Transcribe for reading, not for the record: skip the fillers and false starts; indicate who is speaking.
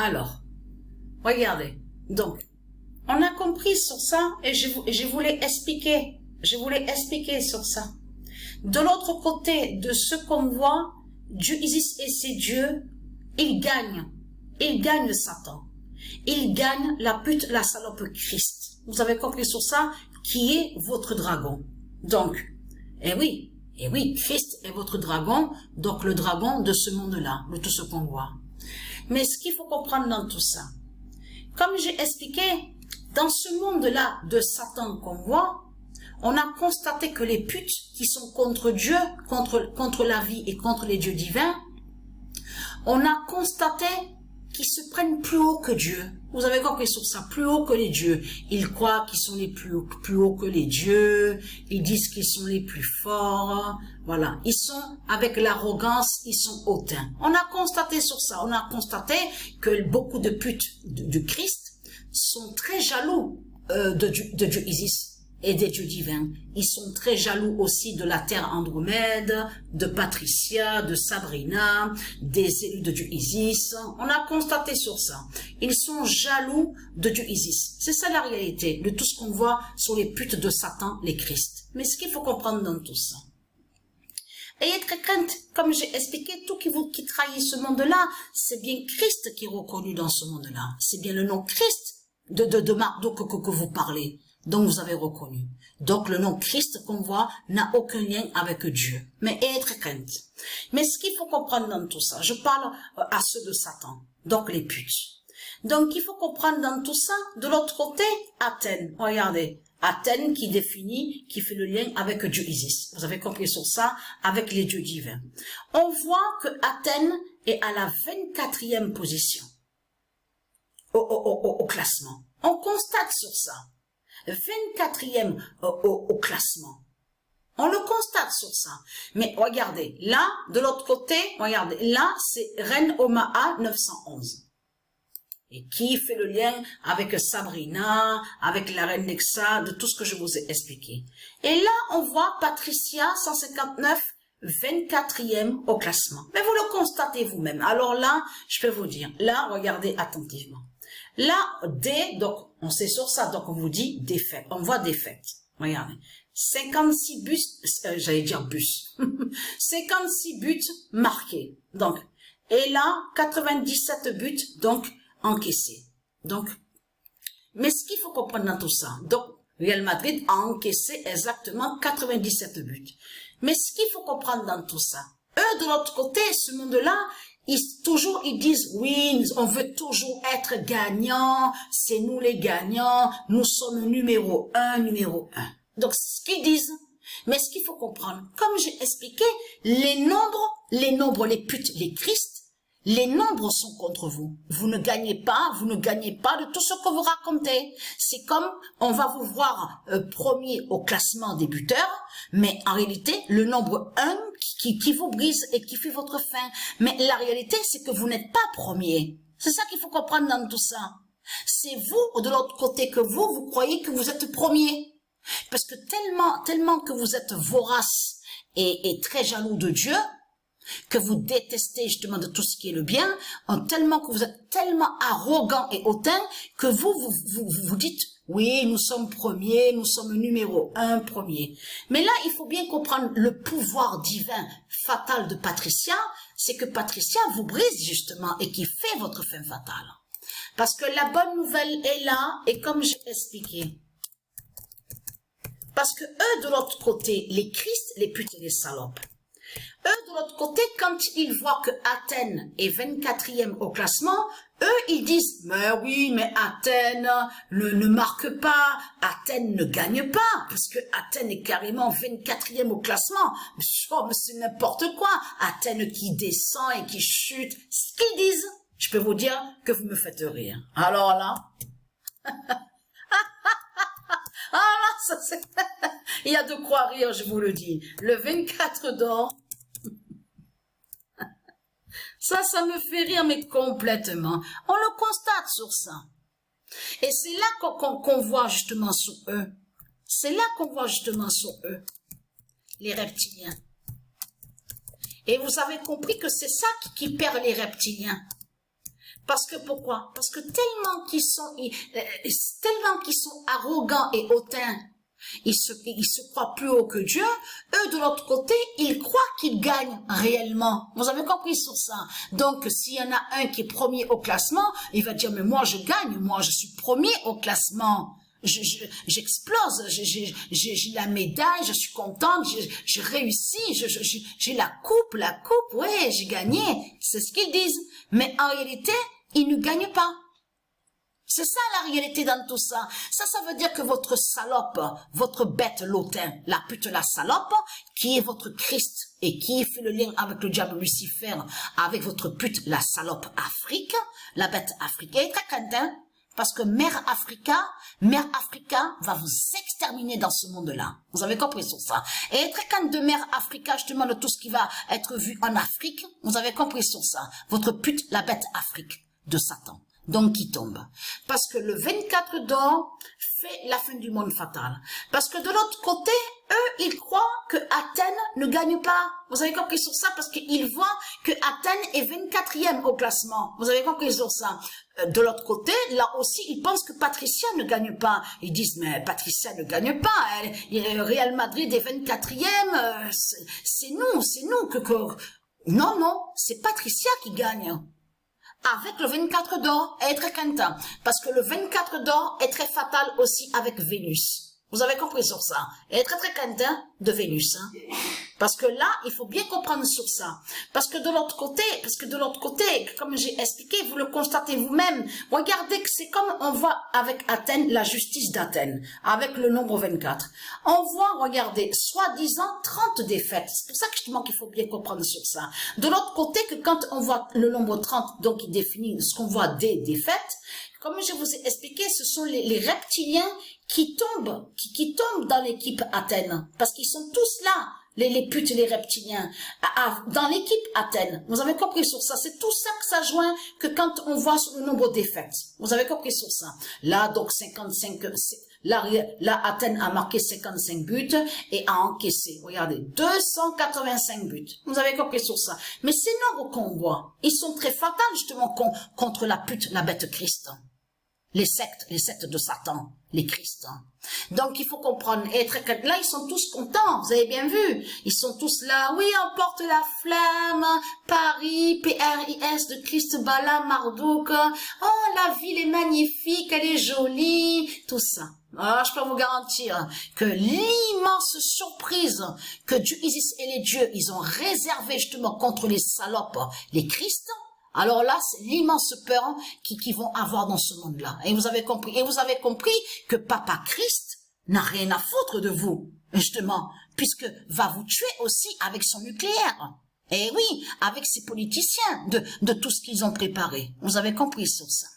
Speaker 1: Alors, regardez. Donc, on a compris sur ça et je voulais expliquer. Je voulais expliquer sur ça. De l'autre côté de ce qu'on voit, Dieu Isis et ses dieux, ils gagnent. Ils gagnent Satan. Ils gagnent la pute, la salope Christ. Vous avez compris sur ça, qui est votre dragon. Donc, eh oui, Christ est votre dragon, donc le dragon de ce monde-là, de tout ce qu'on voit. Mais ce qu'il faut comprendre dans tout ça, comme j'ai expliqué, dans ce monde-là de Satan qu'on voit, on a constaté que les putes qui sont contre Dieu, contre la vie et contre les dieux divins, on a constaté qu'ils se prennent plus haut que Dieu. Vous avez compris sur ça, plus haut que les dieux. Ils croient qu'ils sont les plus hauts que les dieux. Ils disent qu'ils sont les plus forts. Voilà. Ils sont, avec l'arrogance, ils sont hautains. On a constaté sur ça. On a constaté que beaucoup de putes de Christ sont très jaloux de Dieu Isis et des dieux divins. Ils sont très jaloux aussi de la terre Andromède, de Patricia, de Sabrina, des élus de Dieu Isis. On a constaté sur ça. Ils sont jaloux de Dieu Isis. C'est ça la réalité de tout ce qu'on voit sur les putes de Satan, les Christ. Mais ce qu'il faut comprendre dans tout ça, ayez très crainte, comme j'ai expliqué, tout qui trahit ce monde-là, c'est bien Christ qui est reconnu dans ce monde-là. C'est bien le nom Christ de Marduk que vous parlez, dont vous avez reconnu. Donc le nom Christ qu'on voit n'a aucun lien avec Dieu. Mais ayez très crainte. Mais ce qu'il faut comprendre dans tout ça, je parle à ceux de Satan, donc les putes. Donc il faut comprendre dans tout ça, de l'autre côté, Athènes. Regardez, Athènes qui définit, qui fait le lien avec Dieu Isis. Vous avez compris sur ça, avec les dieux divins. On voit que Athènes est à la 24e position au classement. On constate sur ça. 24e au classement. On le constate sur ça. Mais regardez, là, de l'autre côté, regardez, là, c'est Reine Omaha 911. Et qui fait le lien avec Sabrina, avec la reine Nexa, de tout ce que je vous ai expliqué. Et là, on voit Patricia 159, 24e au classement. Mais vous le constatez vous-même. Alors là, je peux vous dire, là, regardez attentivement. Là, D, donc, on sait sur ça, donc on vous dit défaite. On voit défaite. Regardez. 56 buts, j'allais dire bus. 56 buts marqués. Donc, et là, 97 buts, donc, encaissés. Donc, mais ce qu'il faut comprendre dans tout ça, donc, Real Madrid a encaissé exactement 97 buts. Mais ce qu'il faut comprendre dans tout ça, eux, de l'autre côté, ce monde-là, ils disent, oui, on veut toujours être gagnants, c'est nous les gagnants, nous sommes numéro un. Donc, c'est ce qu'ils disent. Mais ce qu'il faut comprendre, comme j'ai expliqué, les nombres, les putes, les Christ, les nombres sont contre vous. Vous ne gagnez pas de tout ce que vous racontez. C'est comme, on va vous voir premier au classement des buteurs, mais en réalité, le nombre 1 qui vous brise et qui fait votre fin. Mais la réalité, c'est que vous n'êtes pas premier. C'est ça qu'il faut comprendre dans tout ça. C'est vous, de l'autre côté que vous croyez que vous êtes premier. Parce que tellement que vous êtes vorace et très jaloux de Dieu, que vous détestez justement de tout ce qui est le bien, tellement que vous êtes tellement arrogant et hautain que vous dites, oui, nous sommes premiers, nous sommes numéro 1 premier. Mais là, il faut bien comprendre le pouvoir divin fatal de Patricia, c'est que Patricia vous brise justement et qui fait votre fin fatale. Parce que la bonne nouvelle est là, et comme j'ai expliqué, parce que eux, de l'autre côté, les Christ, les putes et les salopes, eux, de l'autre côté, quand ils voient que Athènes est 24e au classement, eux, ils disent, mais oui, mais Athènes ne marque pas, Athènes ne gagne pas, parce que Athènes est carrément 24e au classement. Oh, mais c'est n'importe quoi. Athènes qui descend et qui chute. Ce qu'ils disent, je peux vous dire que vous me faites rire. Alors là, ça c'est, il y a de quoi rire, je vous le dis. Le 24 d'or, ça me fait rire, mais complètement. On le constate sur ça. Et c'est là qu'on voit justement sur eux. C'est là qu'on voit justement sur eux. Les reptiliens. Et vous avez compris que c'est ça qui perd les reptiliens. Parce que pourquoi? Parce que tellement qu'ils sont arrogants et hautains, ils se croient plus haut que Dieu. Eux, de l'autre côté, ils croient qu'ils gagnent réellement. Vous avez compris sur ça? Donc, s'il y en a un qui est premier au classement, il va dire, mais moi, je gagne. Moi, je suis premier au classement. J'explose. J'ai la médaille. Je suis contente. J'ai réussi. J'ai la coupe. Ouais, j'ai gagné. C'est ce qu'ils disent. Mais en réalité, ils ne gagnent pas. C'est ça la réalité dans tout ça. Ça veut dire que votre salope, votre bête l'autain, la pute la salope, qui est votre Christ et qui fait le lien avec le diable Lucifer, avec votre pute la salope Afrique, la bête africaine, est très content, parce que Mère Africa va vous exterminer dans ce monde-là. Vous avez compris sur ça. Et très quand de Mère Africa, justement, de tout ce qui va être vu en Afrique, vous avez compris sur ça. Votre pute, la bête Afrique de Satan. Donc qui tombe. Parce que le 24 d'or fait la fin du monde fatal. Parce que de l'autre côté, eux, ils croient que Athènes ne gagne pas. Vous avez compris sur ça? Parce qu'ils voient que Athènes est 24e au classement. Vous avez compris sur ça? De l'autre côté, là aussi, ils pensent que Patricia ne gagne pas. Ils disent, mais Patricia ne gagne pas. Real Madrid est 24e. C'est nous que... Non, c'est Patricia qui gagne. Avec le 24 d'or, elle est très content. Parce que le 24 d'or est très fatal aussi avec Vénus. Vous avez compris sur ça. Elle est très content de Vénus. Hein. Parce que là, il faut bien comprendre sur ça. Parce que de l'autre côté, comme j'ai expliqué, vous le constatez vous-même. Regardez que c'est comme on voit avec Athènes, la justice d'Athènes, avec le nombre 24. On voit, regardez, soi-disant 30 défaites. C'est pour ça que justement qu'il faut bien comprendre sur ça. De l'autre côté, que quand on voit le nombre 30, donc il définit ce qu'on voit des défaites, comme je vous ai expliqué, ce sont les reptiliens qui tombent dans l'équipe Athènes. Parce qu'ils sont tous là. Les putes, les reptiliens, dans l'équipe Athènes. Vous avez compris sur ça. C'est tout ça que ça joint que quand on voit sur le nombre de défaites. Vous avez compris sur ça. Là, donc, 55, là, Athènes a marqué 55 buts et a encaissé, regardez, 285 buts. Vous avez compris sur ça. Mais ces nombres qu'on voit, ils sont très fatals, justement, contre la pute, la bête Christ. Les sectes de Satan, les Christ. Donc, il faut comprendre. Et là, ils sont tous contents. Vous avez bien vu. Ils sont tous là. Oui, on porte la flamme. Paris, P-R-I-S de Christ Bala Marduk. Oh, la ville est magnifique. Elle est jolie. Tout ça. Alors, je peux vous garantir que l'immense surprise que Dieu, Isis et les dieux, ils ont réservé justement contre les salopes, les Christ. Alors là, c'est l'immense peur qu'ils vont avoir dans ce monde-là. Et vous avez compris. Et vous avez compris que Papa Christ n'a rien à foutre de vous, justement, puisque va vous tuer aussi avec son nucléaire. Et oui, avec ses politiciens, de tout ce qu'ils ont préparé. Vous avez compris sur ça.